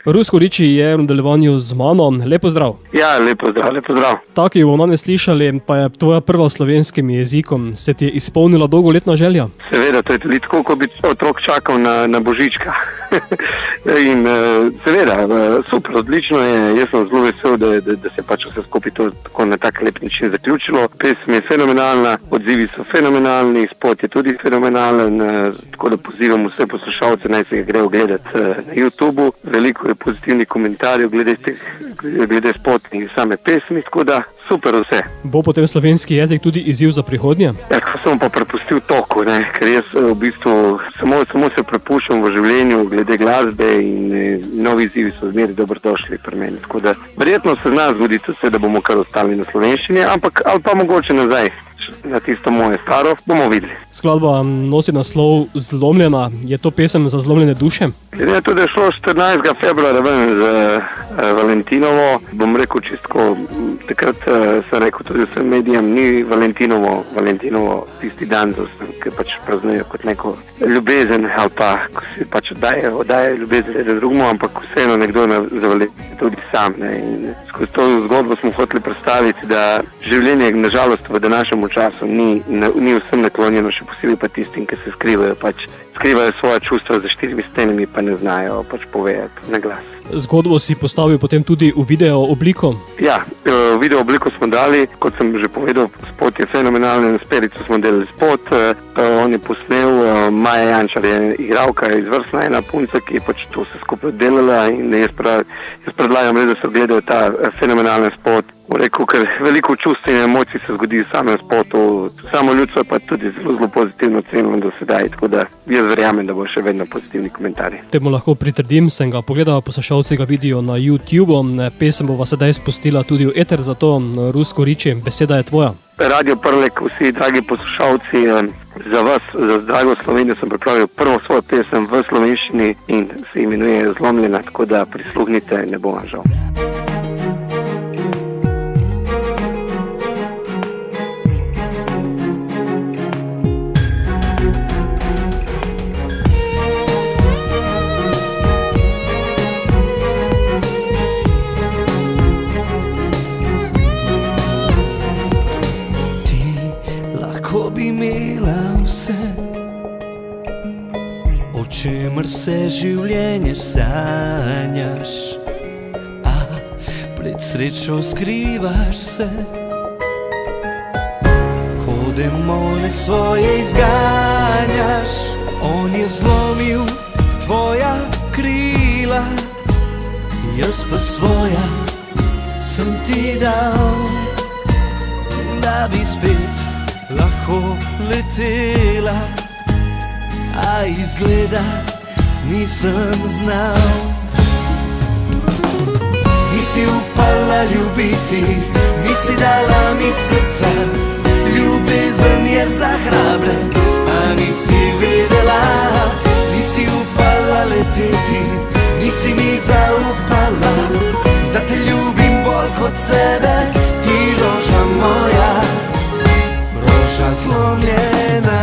Rusko riči je v nadaljevanju z mano. Lepo zdrav. Ja, lepo zdrav, lepo zdrav. Tako jo bomo danes slišali, pa je tvoja prva v slovenskim jezikom. Se ti je izpolnila dolgoletna želja? Seveda, to je tudi tako, ko bi otrok čakal na Božička. In seveda, super, odlično je. Jaz sem zelo vesel, da se pač vse skupaj to tako na tak lep način zaključilo. Pesem je fenomenalna, odzivi so fenomenalni, spot je tudi fenomenalen, tako da pozivam vse poslušalce, naj se ga grejo gledati na YouTubu. Veliko je pozitivnih komentarjev glede spota in same pesmi, tako da super vse. Bo potem slovenski jezik tudi izziv za prihodnje? Ja, ko sem pa prepustil toku, ker jaz v bistvu samo se prepuščam v življenju glede glasbe in novi izzivi so zmeraj dobrodošli pri meni. Tako da verjetno se nas zgodi tudi, da bomo kar ostali na slovenščini, ali pa mogoče nazaj na tisto moje staro, bomo videli. Skladba nosi naslov Zlomljena. Je to pesem za zlomljene duše? Ja, tudi je šlo 14. februarja ven z Valentinovo. Bom rekel čistko, takrat sem rekel tudi vsem medijem, ni Valentinovo tisti dan, ki pač praznujejo kot neko ljubezen ali pa, ko si pač oddaje ljubezen drugemu, ampak vseeno nekdo za Valentino tudi sam. In skozi to zgodbo smo hoteli predstaviti, da življenje nažalost v današnjem času ni vsem naklonjeno, še posebej pa tistim, ki se skrivajo svoja čustva za štirimi stenami, pa ne znajo pač povedati na glas. Zgodbo si postavil potem tudi v video obliko? Ja, video obliko smo dali, kot sem že povedal, spot je fenomenalen, s Perico smo delali spot, on je posnel, Maja Jančar je igralka, izvrstna ena punca, ki je pač to vse skupaj delala in jaz predlagam, da se gledajo ta fenomenalen spot. Rekel, ker veliko čustv in emocij se zgodi v samem spotu, samo ljudstvo pa tudi zelo pozitivno cenilo do sedaj, tako da jaz verjamem, da bo še vedno pozitivni komentarji. Temu lahko pritrdim, sem ga pogledal, poslušalci ga vidijo na YouTubu, pesem bova sedaj spustila tudi v eter, zato Rusko riči, beseda je tvoja. Radio Prlek, vsi dragi poslušalci, za vas, za drago Slovenijo sem pripravil prvo svojo pesem v slovenščini in se imenuje Zlomljena, tako da prisluhnite, ne bo vam žal. Ko bi imela vse, o čemer se življenje sanjaš, a pred srečo skrivaš se, ko demone svoje izganjaš. On je zlomil tvoja krila, jaz pa svoja sem ti dal, da bi spet lahko letela, a izgleda nisem znal. Nisi upala ljubiti, nisi dala mi srca, ljubezen je za hrabre, a nisi vedela. Nisi upala leteti, nisi mi zaupala, da te ljubim bolj kot sebe, ti roža moja, roža zlomljena.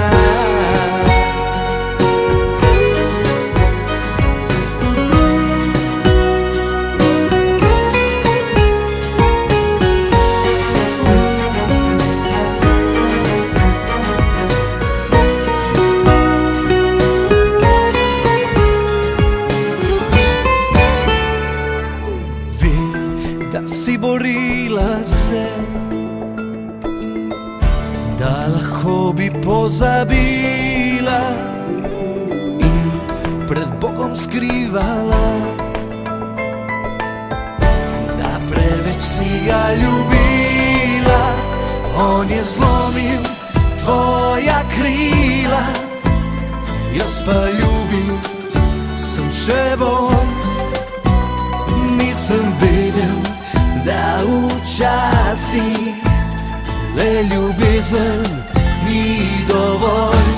Vem, da si borila se, da lahko bi pozabila in pred Bogom skrivala, da preveč si ga ljubila. On je zlomil tvoja krila, jaz pa ljubil sem še bom. Nisem vedel, da včasih le ljubezen ni dovolj.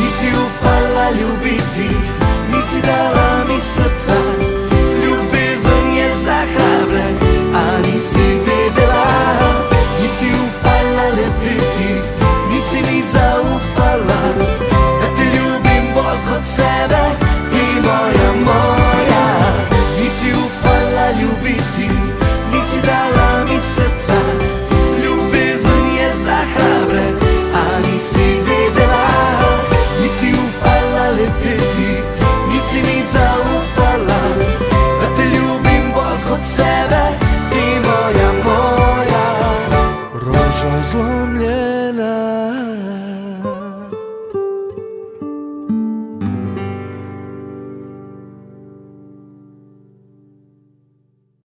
Nisi upala ljubiti, nisi dala mi srca,